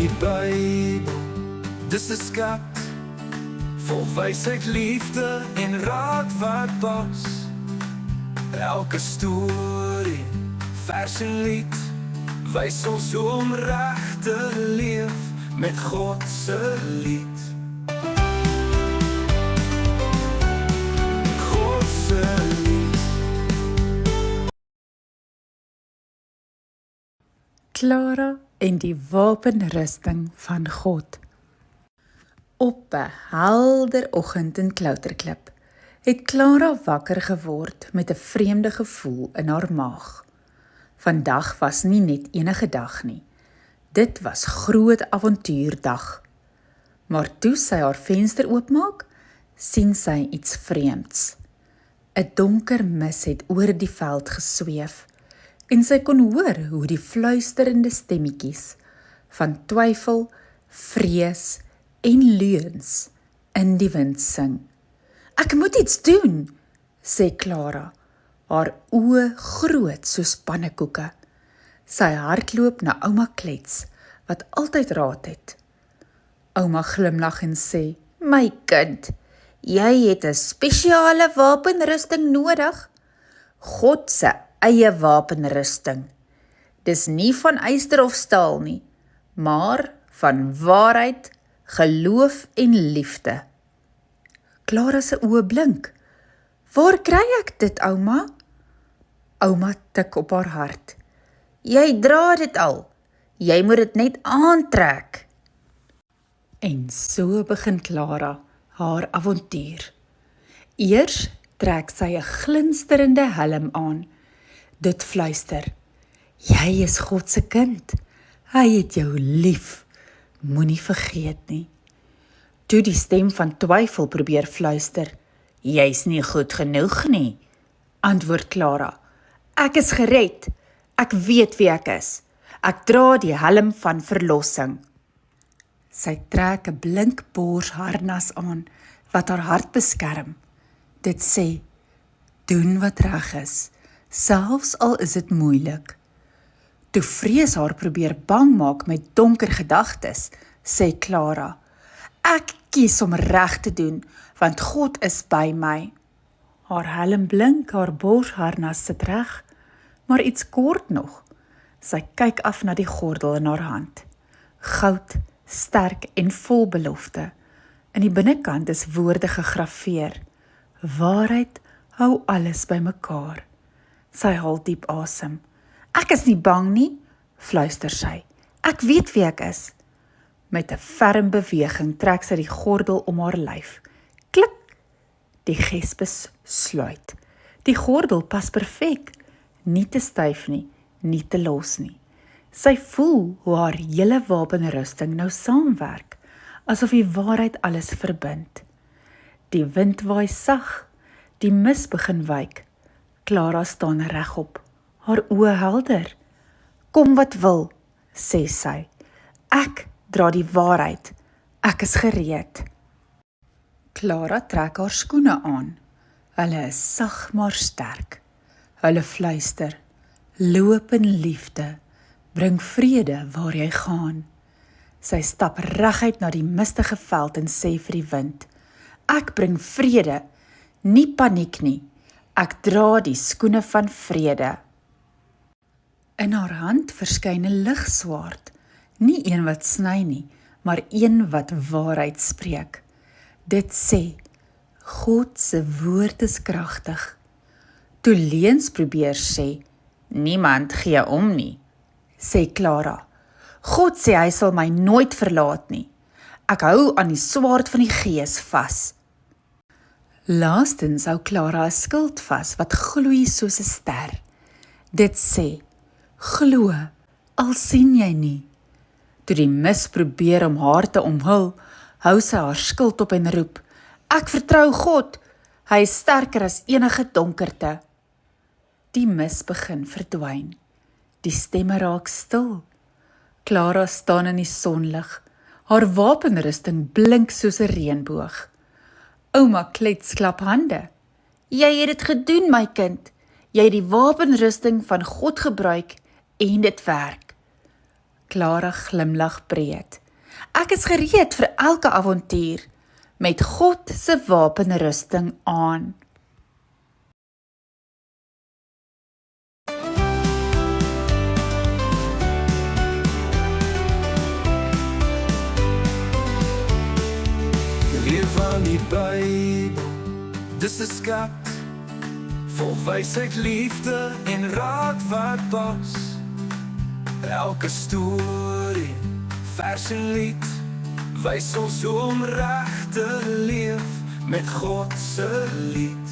Die Bybel, dis 'n skat vol wysheid, liefde en raad wat pas. Elke storie, vers en lied wys ons hoe om reg te leef met God se lied. God se lied. Klara en die wapenrusting van God. Op 'n helder oggend in Klouterklip het Klara wakker geword met 'n vreemde gevoel in haar maag. Vandag was nie net enige dag nie. Dit was groot avontuurdag. Maar toe sy haar venster oopmaak, sien sy iets vreemds. 'n Donker mis het oor die veld gesweef en sy kon hoor hoe die fluisterende stemmetjies van twyfel, vrees en leuns in die wind sing. "Ek moet iets doen," sê Klara, haar oë groot soos pannekoeke. Sy hardloop na ouma Klets, wat altyd raad het. Ouma glimlag en sê, "My kind, jy het 'n spesiale wapenrusting nodig. God se eie wapenrusting. Dis nie van yster of staal nie, maar van waarheid, geloof en liefde." Klara se oë blink. "Waar kry ek dit, ouma?" Ouma tik op haar hart. "Jy dra dit al. Jy moet dit net aantrek." En so begin Klara haar avontuur. Eers trek sy 'n glinsterende helm aan. Dit fluister, "Jy is God se kind. Hy het jou lief. Moenie vergeet nie." Toe die stem van twyfel probeer fluister, "Jy's nie goed genoeg nie," antwoord Klara, "Ek is gered. Ek weet wie ek is. Ek dra die helm van verlossing." Sy trek 'n blink borsharnas aan wat haar hart beskerm. Dit sê, "Doen wat reg is, selfs al is dit moeilik." Toe vrees haar probeer bang maak met donker gedagtes, sê Klara, "Ek kies om reg te doen, want God is by my." Haar helm blink, haar borsharnas sit reg, maar iets kort nog. Sy kyk af na die gordel in haar hand. Goud, sterk en vol belofte. In die binnekant is woorde gegraveer. Waarheid hou alles bymekaar. Sy haal diep asem. "Ek is nie bang nie," fluister sy. "Ek weet wie ek is." Met 'n ferm beweging trek sy die gordel om haar lyf. Klik! Die gespes sluit. Die gordel pas perfek. Nie te styf nie, nie te los nie. Sy voel hoe haar hele wapenrusting nou saamwerk, asof die waarheid alles verbind. Die wind waai sag, die mis begin wyk. Klara staan regop, haar oë helder. "Kom wat wil," sê sy. "Ek dra die waarheid. Ek is gereed." Klara trek haar skoene aan. Hulle is sag maar sterk. Hulle fluister, "Loop in liefde, bring vrede waar jy gaan." Sy stap reguit na die mistige veld en sê vir die wind, "Ek bring vrede, nie paniek nie. Ek dra die skoene van vrede." In haar hand verskyn 'n ligswaard, nie een wat sny nie, maar een wat waarheid spreek. Dit sê, "God se woord is kragtig." Toe leuns probeer sê, "Niemand gee om nie," sê Klara, "God sê hy sal my nooit verlaat nie. Ek hou aan die swaard van die Gees vas." Laastens hou Klara 'n skild vas wat gloei soos 'n ster. Dit sê, "Glo, al sien jy nie." Toe die mis probeer om haar te omhul, hou sy haar skild op en roep, "Ek vertrou God, hy is sterker as enige donkerte." Die mis begin verdwyn. Die stemme raak stil. Klara staan in die sonlig. Haar wapenrusting blink soos 'n reënboog. Ouma Klets klap hande. "Jy het dit gedoen, my kind. Jy het die wapenrusting van God gebruik en dit werk." Klara glimlag breed. Ek is gereed vir elke avontuur, met God se wapenrusting aan. Leer van die Bybel, dis 'n skat, vol wysheid, liefde en raad wat pas. Elke storie, vers en lied, wys ons hoe om reg te leef met God se lied.